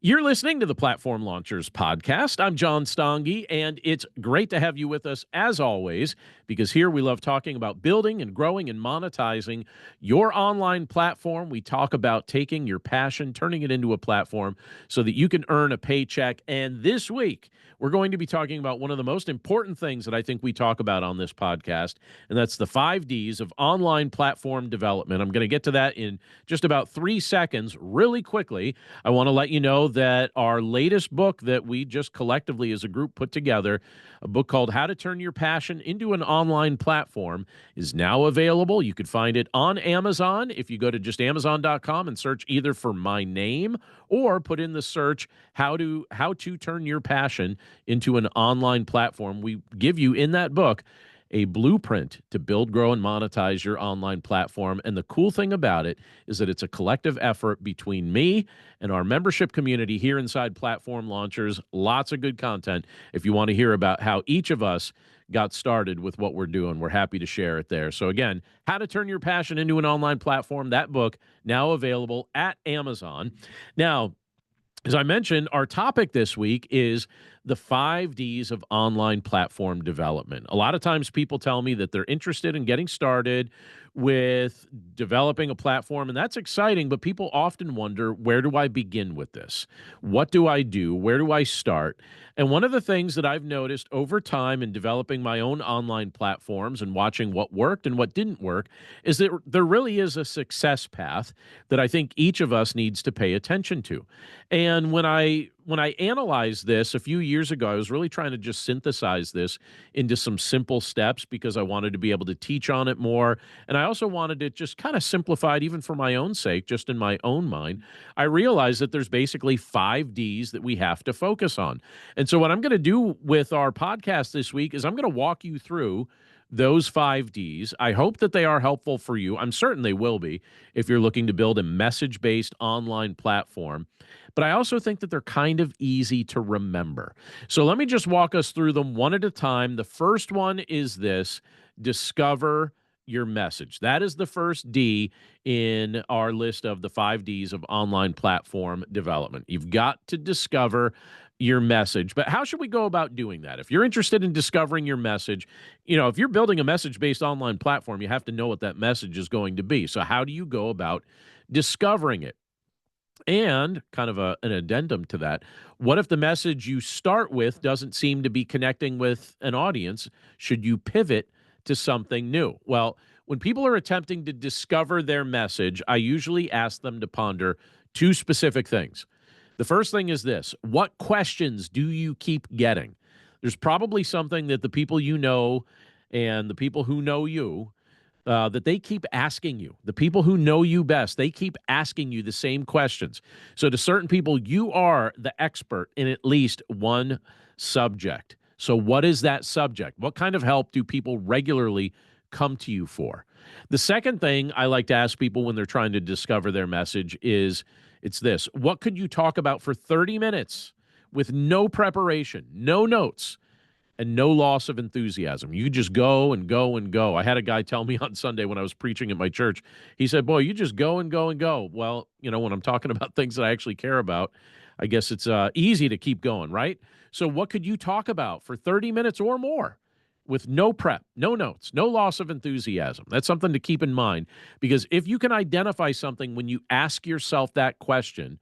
You're listening to the Platform Launchers podcast. I'm John Stange, and it's great to have you with us as always, because here we love talking about building and growing and monetizing your online platform. We talk about taking your passion, turning it into a platform so that you can earn a paycheck. And this week, we're going to be talking about one of the most important things that I think we talk about on this podcast, and that's the 5Ds of online platform development. I'm going to get to that in just about 3 seconds. Really quickly, I want to let you know that our latest book that we just collectively as a group put together, a book called How to Turn Your Passion into an Online Platform, is now available. You could find it on Amazon if you go to just Amazon.com and search either for my name or put in the search how to turn your passion into an online platform. We give you in that book a blueprint to build, grow, and monetize your online platform. And the cool thing about it is that it's a collective effort between me and our membership community here inside Platform Launchers. Lots of good content. If you want to hear about how each of us got started with what we're doing, we're happy to share it there. So again, How to Turn Your Passion into an Online Platform, that book now available at Amazon. Now, as I mentioned, our topic this week is the 5Ds of online platform development. A lot of times people tell me that they're interested in getting started with developing a platform, and that's exciting, but people often wonder, where do I begin with this? What do I do? Where do I start? And one of the things that I've noticed over time in developing my own online platforms and watching what worked and what didn't work is that there really is a success path that I think each of us needs to pay attention to. And when I analyzed this a few years ago, I was really trying to just synthesize this into some simple steps because I wanted to be able to teach on it more. And I also wanted it just kind of simplified, even for my own sake, just in my own mind. I realized that there's basically 5Ds that we have to focus on. And so what I'm going to do with our podcast this week is I'm going to walk you through those 5Ds. I hope that they are helpful for you. I'm certain they will be if you're looking to build a message-based online platform. But I also think that they're kind of easy to remember. So let me just walk us through them one at a time. The first one is this: discover your message. That is the first D in our list of the 5Ds of online platform development. You've got to discover your message. But how should we go about doing that? If you're interested in discovering your message, if you're building a message-based online platform, you have to know what that message is going to be. So how do you go about discovering it? And kind of an addendum to that, what if the message you start with doesn't seem to be connecting with an audience? Should you pivot to something new? Well, when people are attempting to discover their message, I usually ask them to ponder two specific things. The first thing is this: what questions do you keep getting? There's probably something that the people you know and the people who know you that they keep asking you. The people who know you best, they keep asking you the same questions. So to certain people, you are the expert in at least one subject. So what is that subject? What kind of help do people regularly come to you for? The second thing I like to ask people when they're trying to discover their message is, it's this: what could you talk about for 30 minutes with no preparation, no notes, and no loss of enthusiasm? You just go and go and go. I had a guy tell me on Sunday when I was preaching at my church, he said, boy, you just go and go and go. Well, when I'm talking about things that I actually care about, I guess it's easy to keep going, right? So what could you talk about for 30 minutes or more with no prep, no notes, no loss of enthusiasm? That's something to keep in mind, because if you can identify something when you ask yourself that question,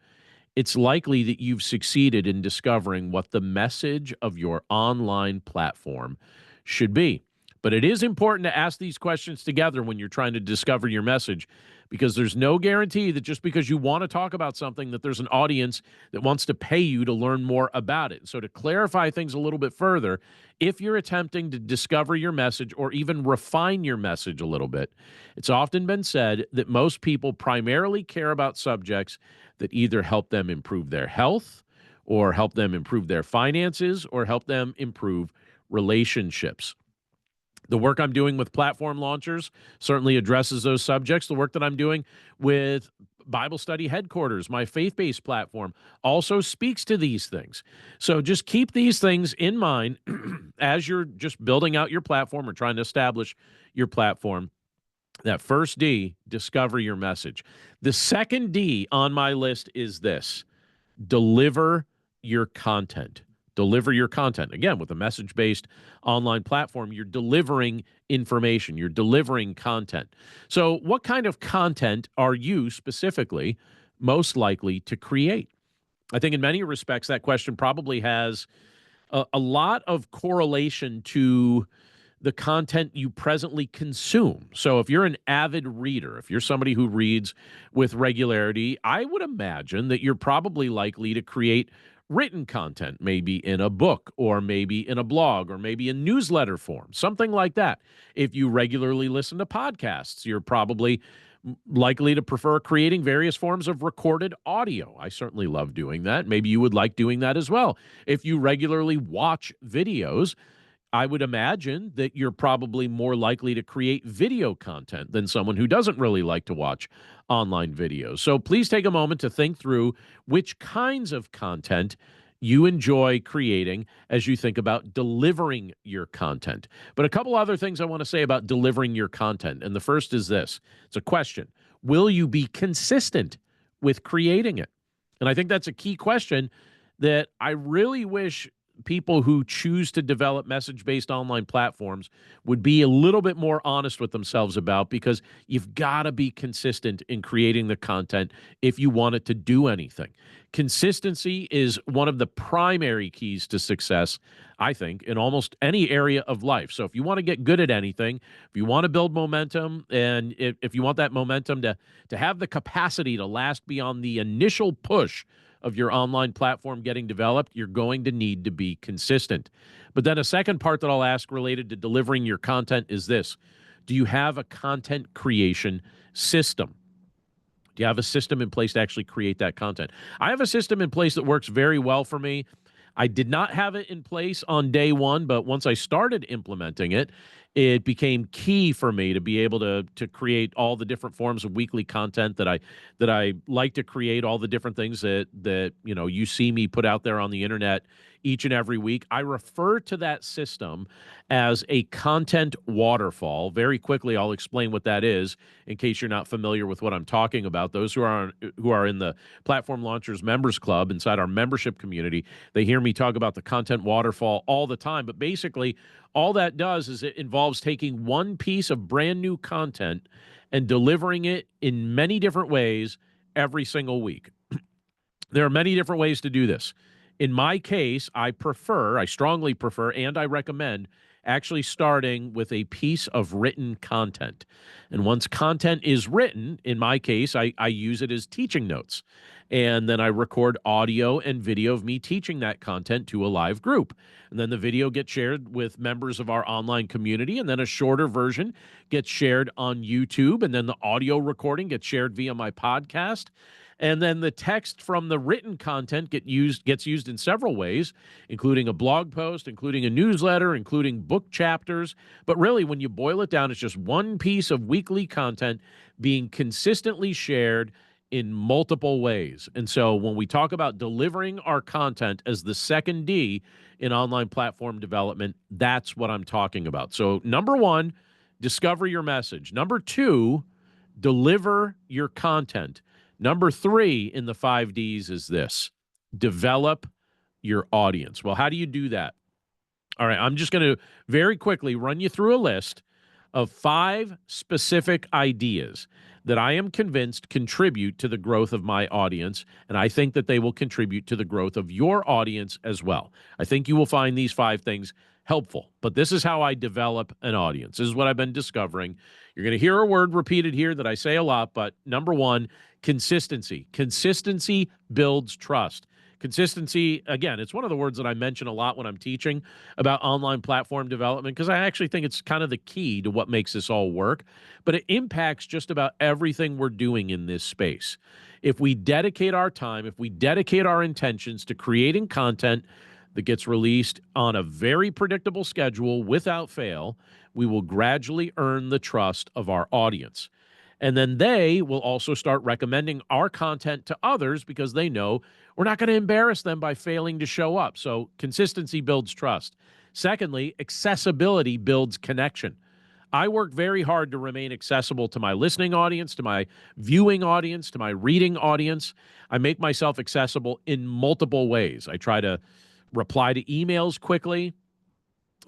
it's likely that you've succeeded in discovering what the message of your online platform should be. But it is important to ask these questions together when you're trying to discover your message, because there's no guarantee that just because you want to talk about something that there's an audience that wants to pay you to learn more about it. So to clarify things a little bit further, if you're attempting to discover your message or even refine your message a little bit, it's often been said that most people primarily care about subjects that either help them improve their health or help them improve their finances or help them improve relationships. The work I'm doing with Platform Launchers certainly addresses those subjects. The work that I'm doing with Bible Study Headquarters, my faith-based platform, also speaks to these things. So just keep these things in mind as you're just building out your platform or trying to establish your platform. That first D, discover your message. The second D on my list is this: Deliver your content. Deliver your content. Again, with a message-based online platform, you're delivering information, you're delivering content. So, what kind of content are you specifically most likely to create? I think in many respects, that question probably has a lot of correlation to the content you presently consume. So if you're an avid reader, if you're somebody who reads with regularity, I would imagine that you're probably likely to create written content, maybe in a book or maybe in a blog or maybe in newsletter form, something like that. If you regularly listen to podcasts, you're probably likely to prefer creating various forms of recorded audio. I certainly love doing that. Maybe you would like doing that as well. If you regularly watch videos, I would imagine that you're probably more likely to create video content than someone who doesn't really like to watch online videos. So please take a moment to think through which kinds of content you enjoy creating as you think about delivering your content. But a couple other things I want to say about delivering your content. And the first is this. It's a question. Will you be consistent with creating it? And I think that's a key question that I really wish people who choose to develop message-based online platforms would be a little bit more honest with themselves about, because you've got to be consistent in creating the content if you want it to do anything. Consistency is one of the primary keys to success, I think, in almost any area of life. So if you want to get good at anything, if you want to build momentum, and if you want that momentum to have the capacity to last beyond the initial push of your online platform getting developed, you're going to need to be consistent. But then a second part that I'll ask related to delivering your content is this. Do you have a content creation system? Do you have a system in place to actually create that content? I have a system in place that works very well for me. I did not have it in place on day one, but once I started implementing it, it became key for me to be able to create all the different forms of weekly content that I like to create, all the different things that you see me put out there on the internet each and every week. I refer to that system as a content waterfall. Very quickly, I'll explain what that is in case you're not familiar with what I'm talking about. Those who are in the Platform Launchers Members Club inside our membership community, they hear me talk about the content waterfall all the time. But basically, all that does is it involves taking one piece of brand new content and delivering it in many different ways every single week. There are many different ways to do this. In my case, I strongly prefer, and I recommend actually starting with a piece of written content. And once content is written, in my case, I use it as teaching notes. And then I record audio and video of me teaching that content to a live group. And then the video gets shared with members of our online community. And then a shorter version gets shared on YouTube. And then the audio recording gets shared via my podcast. And then the text from the written content gets used in several ways, including a blog post, including a newsletter, including book chapters. But really, when you boil it down, it's just one piece of weekly content being consistently shared in multiple ways. And so when we talk about delivering our content as the second D in online platform development, that's what I'm talking about. So number one, discover your message. Number two, deliver your content. Number three in the 5 Ds is this: develop your audience. Well, how do you do that? All right, I'm just going to very quickly run you through a list of 5 specific ideas that I am convinced contribute to the growth of my audience, and I think that they will contribute to the growth of your audience as well. I think you will find these 5 things helpful, but this is how I develop an audience. This is what I've been discovering. You're going to hear a word repeated here that I say a lot, but number one, consistency. Consistency builds trust. Consistency, again, it's one of the words that I mention a lot when I'm teaching about online platform development, because I actually think it's kind of the key to what makes this all work. But it impacts just about everything we're doing in this space. If we dedicate our time, if we dedicate our intentions to creating content that gets released on a very predictable schedule without fail, we will gradually earn the trust of our audience. And then they will also start recommending our content to others because they know we're not going to embarrass them by failing to show up. So consistency builds trust. Secondly, accessibility builds connection. I work very hard to remain accessible to my listening audience, to my viewing audience, to my reading audience. I make myself accessible in multiple ways. I try to reply to emails quickly.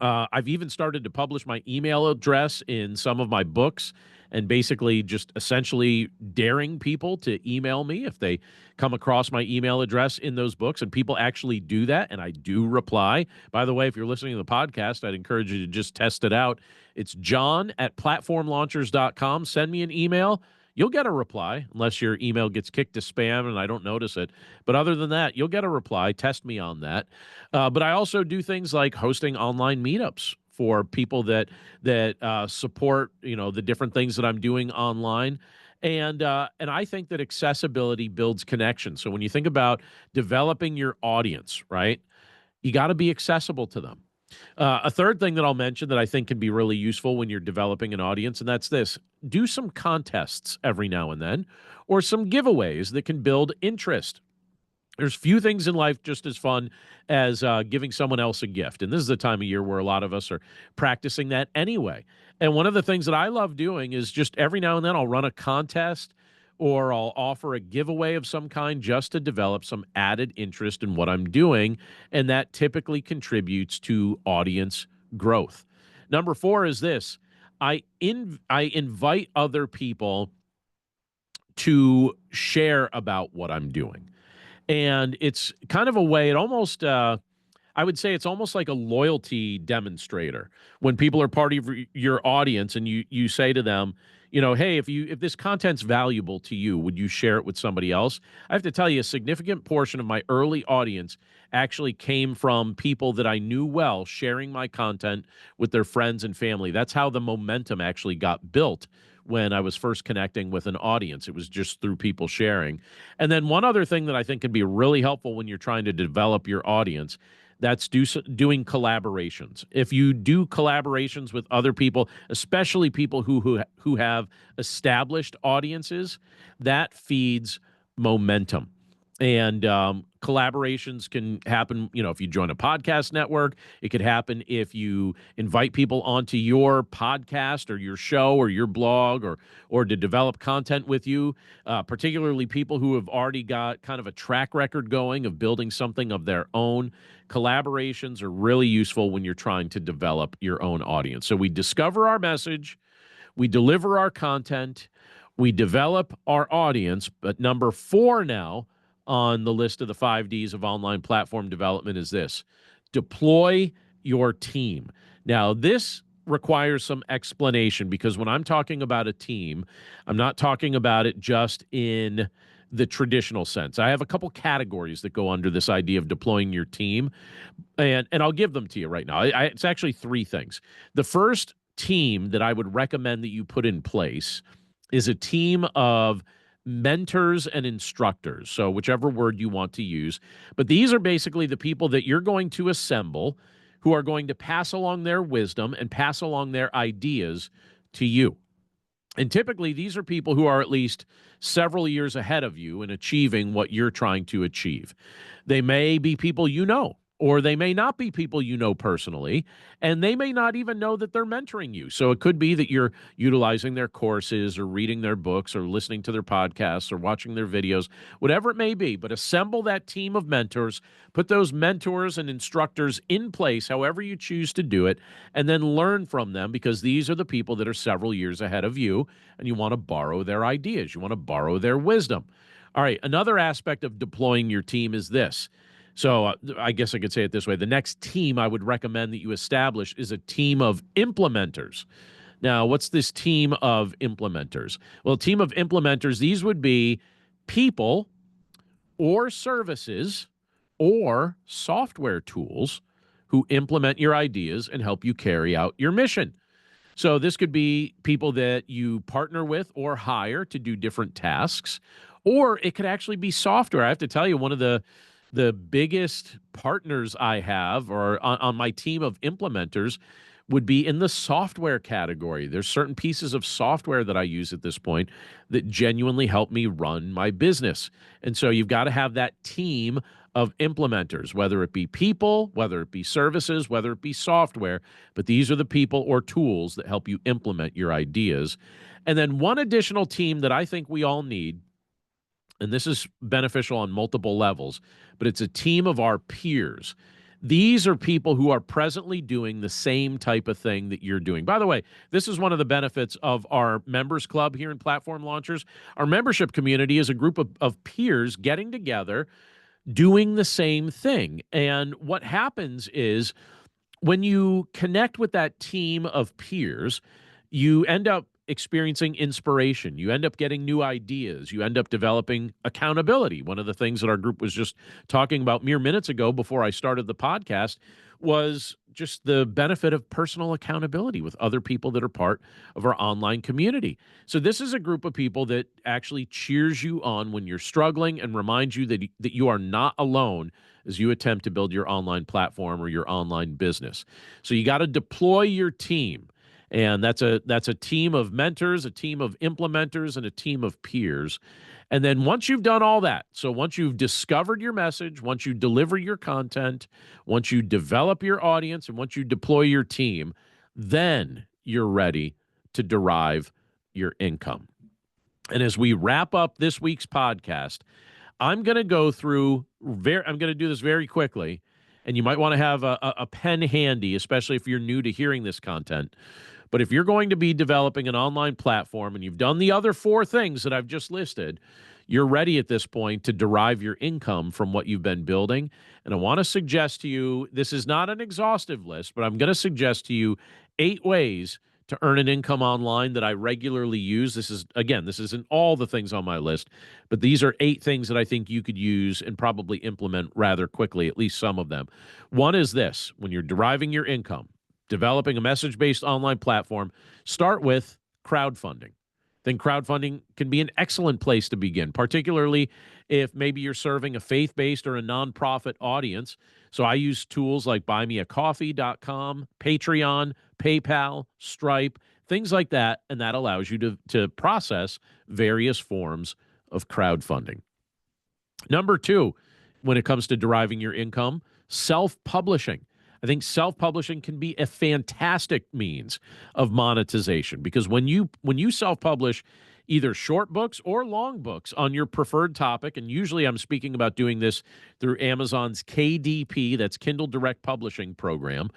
I've even started to publish my email address in some of my books and basically just essentially daring people to email me if they come across my email address in those books. And people actually do that, and I do reply. By the way, if you're listening to the podcast, I'd encourage you to just test it out. It's john@platformlaunchers.com. Send me an email. You'll get a reply unless your email gets kicked to spam and I don't notice it. But other than that, you'll get a reply. Test me on that. But I also do things like hosting online meetups for people that support the different things that I'm doing online. And I think that accessibility builds connection. So when you think about developing your audience, right, you got to be accessible to them. A third thing that I'll mention that I think can be really useful when you're developing an audience, and that's this: do some contests every now and then, or some giveaways that can build interest. There's few things in life just as fun as giving someone else a gift. And this is the time of year where a lot of us are practicing that anyway. And one of the things that I love doing is just every now and then I'll run a contest or I'll offer a giveaway of some kind just to develop some added interest in what I'm doing. And that typically contributes to audience growth. Number 4 is this: I invite other people to share about what I'm doing. And it's kind of a way, I would say it's almost like a loyalty demonstrator. When people are part of your audience and you say to them, hey, if this content's valuable to you, would you share it with somebody else? I have to tell you, a significant portion of my early audience actually came from people that I knew well, sharing my content with their friends and family. That's how the momentum actually got built when I was first connecting with an audience. It was just through people sharing. And then one other thing that I think can be really helpful when you're trying to develop your audience, that's doing collaborations. If you do collaborations with other people, especially people who have established audiences, that feeds momentum. And collaborations can happen, if you join a podcast network. It could happen if you invite people onto your podcast or your show or your blog or to develop content with you, particularly people who have already got kind of a track record going of building something of their own. Collaborations are really useful when you're trying to develop your own audience. So we discover our message, we deliver our content, we develop our audience. But number 4 now on the list of the 5 Ds of online platform development is this: deploy your team. Now, this requires some explanation, because when I'm talking about a team, I'm not talking about it just in the traditional sense. I have a couple categories that go under this idea of deploying your team, and I'll give them to you right now. It's actually 3 things. The first team that I would recommend that you put in place is a team of mentors and instructors, so whichever word you want to use. But these are basically the people that you're going to assemble who are going to pass along their wisdom and pass along their ideas to you. And typically, these are people who are at least several years ahead of you in achieving what you're trying to achieve. They may be people you know, or they may not be people you know personally, and they may not even know that they're mentoring you. So it could be that you're utilizing their courses or reading their books or listening to their podcasts or watching their videos, whatever it may be. But assemble that team of mentors, put those mentors and instructors in place, however you choose to do it, and then learn from them, because these are the people that are several years ahead of you, and you want to borrow their ideas. You want to borrow their wisdom. All right, another aspect of deploying your team is this. So I guess I could say it this way. The next team I would recommend that you establish is a team of implementers. Now, what's this team of implementers? Well, a team of implementers, these would be people or services or software tools who implement your ideas and help you carry out your mission. So this could be people that you partner with or hire to do different tasks, or it could actually be software. I have to tell you, one of the biggest partners I have, or on my team of implementers, would be in the software category. There's certain pieces of software that I use at this point that genuinely help me run my business. And so you've got to have that team of implementers, whether it be people, whether it be services, whether it be software, but these are the people or tools that help you implement your ideas. And then one additional team that I think we all need, and this is beneficial on multiple levels, but it's a team of our peers. These are people who are presently doing the same type of thing that you're doing. By the way, this is one of the benefits of our members club here in Platform Launchers. Our membership community is a group of peers getting together, doing the same thing. And what happens is when you connect with that team of peers, you end up experiencing inspiration. You end up getting new ideas. You end up developing accountability. One of the things that our group was just talking about mere minutes ago before I started the podcast was just the benefit of personal accountability with other people that are part of our online community. So this is a group of people that actually cheers you on when you're struggling and reminds you that you are not alone as you attempt to build your online platform or your online business. So you got to deploy your team. And that's a team of mentors, a team of implementers, and a team of peers. And then once you've done all that, so once you've discovered your message, once you deliver your content, once you develop your audience, and once you deploy your team, then you're ready to derive your income. And as we wrap up this week's podcast, I'm going to go through, I'm going to do this very quickly, and you might want to have a pen handy, especially if you're new to hearing this content. But if you're going to be developing an online platform and you've done the other 4 things that I've just listed, you're ready at this point to derive your income from what you've been building. And I want to suggest to you, this is not an exhaustive list, but I'm going to suggest to you 8 ways to earn an income online that I regularly use. This isn't all the things on my list, but these are 8 things that I think you could use and probably implement rather quickly, at least some of them. One is this: when you're deriving your income, developing a message-based online platform, start with crowdfunding. Then crowdfunding can be an excellent place to begin, particularly if maybe you're serving a faith-based or a nonprofit audience. So I use tools like buymeacoffee.com, Patreon, PayPal, Stripe, things like that, and that allows you to process various forms of crowdfunding. Number 2, when it comes to deriving your income, self-publishing. I think self-publishing can be a fantastic means of monetization, because when you self-publish either short books or long books on your preferred topic, and usually I'm speaking about doing this through Amazon's KDP, that's Kindle Direct Publishing program,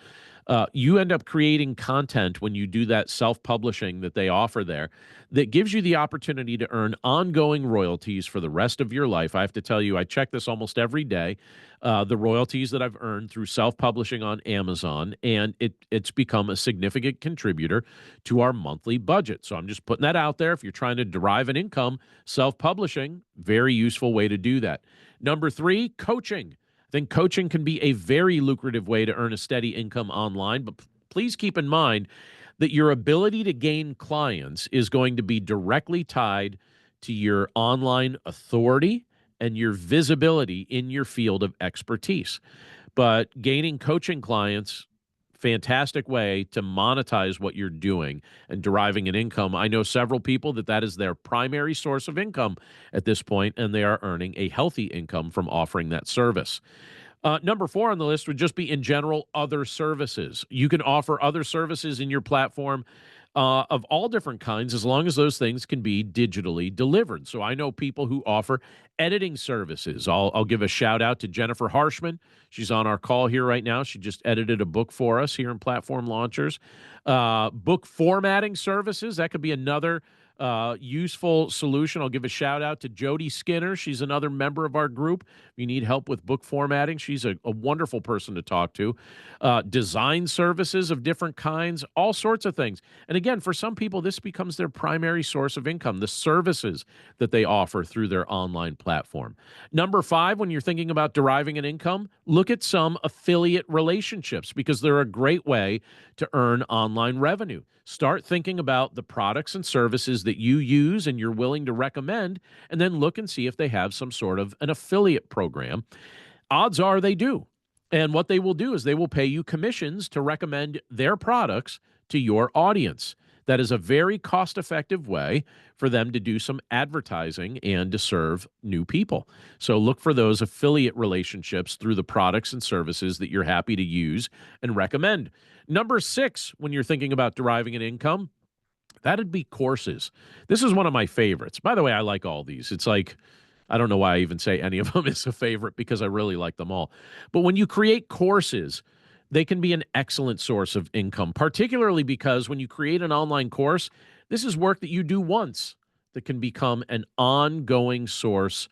you end up creating content when you do that self-publishing that they offer there that gives you the opportunity to earn ongoing royalties for the rest of your life. I have to tell you, I check this almost every day, the royalties that I've earned through self-publishing on Amazon, and it's become a significant contributor to our monthly budget. So I'm just putting that out there. If you're trying to derive an income, self-publishing, very useful way to do that. Number 3, coaching. I think coaching can be a very lucrative way to earn a steady income online, but please keep in mind that your ability to gain clients is going to be directly tied to your online authority and your visibility in your field of expertise. But gaining coaching clients, fantastic way to monetize what you're doing and deriving an income. I know several people that is their primary source of income at this point, and they are earning a healthy income from offering that service. Number 4 on the list would just be, in general, other services. You can offer other services in your platform of all different kinds, as long as those things can be digitally delivered. So I know people who offer editing services. I'll give a shout out to Jennifer Harshman. She's on our call here right now. She just edited a book for us here in Platform Launchers. Book formatting services, that could be another useful solution. I'll give a shout out to Jody Skinner. She's another member of our group. If you need help with book formatting, she's a wonderful person to talk to. Design services of different kinds, all sorts of things. And again, for some people, this becomes their primary source of income, the services that they offer through their online platform. Number 5, when you're thinking about deriving an income, look at some affiliate relationships, because they're a great way to earn online revenue. Start thinking about the products and services that you use and you're willing to recommend, and then look and see if they have some sort of an affiliate program. Odds are they do. And what they will do is they will pay you commissions to recommend their products to your audience. that is a very cost-effective way for them to do some advertising and to serve new people. So look for those affiliate relationships through the products and services that you're happy to use and recommend. Number 6, when you're thinking about deriving an income, that'd be courses. This is one of my favorites. By the way, I like all these. It's like, I don't know why I even say any of them is a favorite because I really like them all. But when you create courses, they can be an excellent source of income, particularly because when you create an online course, this is work that you do once that can become an ongoing source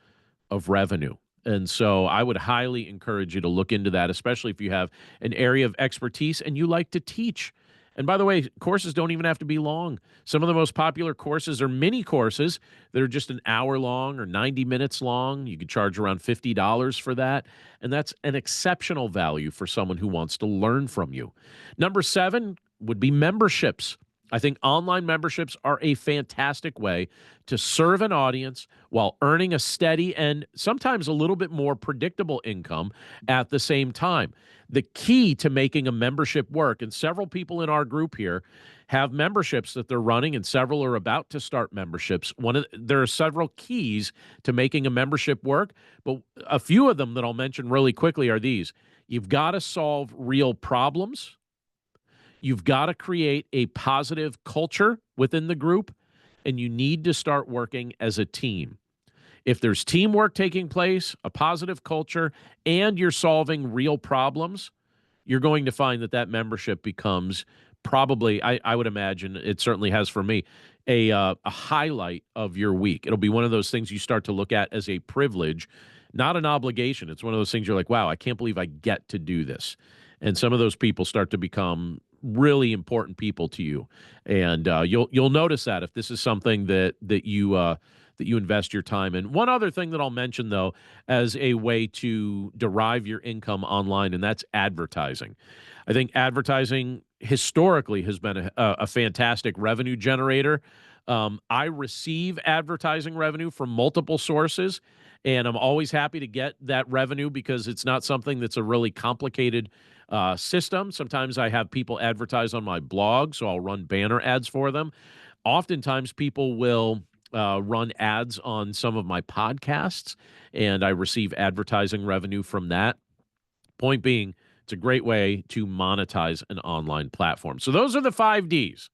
of revenue. And so I would highly encourage you to look into that, especially if you have an area of expertise and you like to teach. And by the way, courses don't even have to be long. Some of the most popular courses are mini courses that are just an hour long or 90 minutes long. You could charge around $50 for that. And that's an exceptional value for someone who wants to learn from you. Number 7 would be memberships. I think online memberships are a fantastic way to serve an audience while earning a steady and sometimes a little bit more predictable income at the same time. The key to making a membership work, and several people in our group here have memberships that they're running, and several are about to start memberships. There are several keys to making a membership work, but a few of them that I'll mention really quickly are these. You've got to solve real problems. You've got to create a positive culture within the group, and you need to start working as a team. If there's teamwork taking place, a positive culture, and you're solving real problems, you're going to find that that membership becomes probably, I would imagine, it certainly has for me, a highlight of your week. It'll be one of those things you start to look at as a privilege, not an obligation. It's one of those things you're like, wow, I can't believe I get to do this. And some of those people start to become really important people to you, and you'll notice that if this is something that you invest your time in. One other thing that I'll mention, though, as a way to derive your income online, and that's advertising. I think advertising historically has been a fantastic revenue generator. I receive advertising revenue from multiple sources, and I'm always happy to get that revenue because it's not something that's a really complicated system. Sometimes I have people advertise on my blog, so I'll run banner ads for them. Oftentimes people will run ads on some of my podcasts, and I receive advertising revenue from that. Point being, it's a great way to monetize an online platform. So those are the 5 Ds.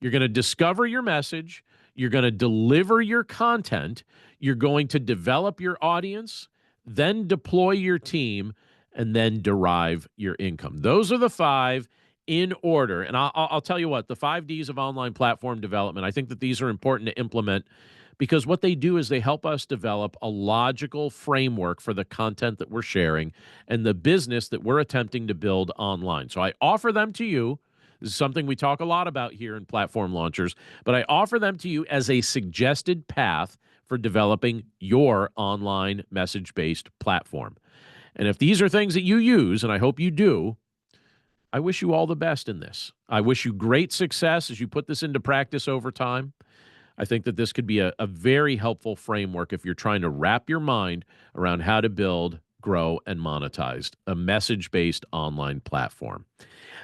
You're going to discover your message. You're going to deliver your content. You're going to develop your audience, then deploy your team, and then derive your income. Those are the 5 in order. And I'll tell you what, the 5 Ds of online platform development, I think that these are important to implement because what they do is they help us develop a logical framework for the content that we're sharing and the business that we're attempting to build online. So I offer them to you. This is something we talk a lot about here in Platform Launchers, but I offer them to you as a suggested path for developing your online message-based platform. And if these are things that you use, and I hope you do, I wish you all the best in this. I wish you great success as you put this into practice over time. I think that this could be a very helpful framework if you're trying to wrap your mind around how to build, grow, and monetize a message-based online platform.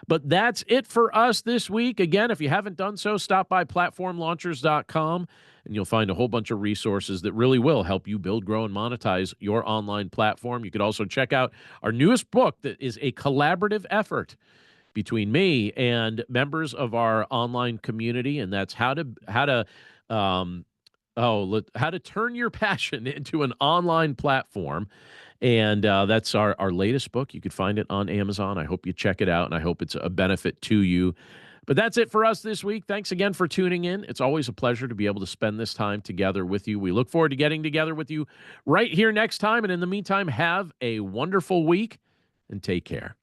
But that's it for us this week. Again, if you haven't done so, stop by platformlaunchers.com, and you'll find a whole bunch of resources that really will help you build, grow, and monetize your online platform. You could also check out our newest book that is a collaborative effort between me and members of our online community, and that's how to turn your passion into an online platform. And that's our latest book. You could find it on Amazon. I hope you check it out, and I hope it's a benefit to you. But that's it for us this week. Thanks again for tuning in. It's always a pleasure to be able to spend this time together with you. We look forward to getting together with you right here next time. And in the meantime, have a wonderful week and take care.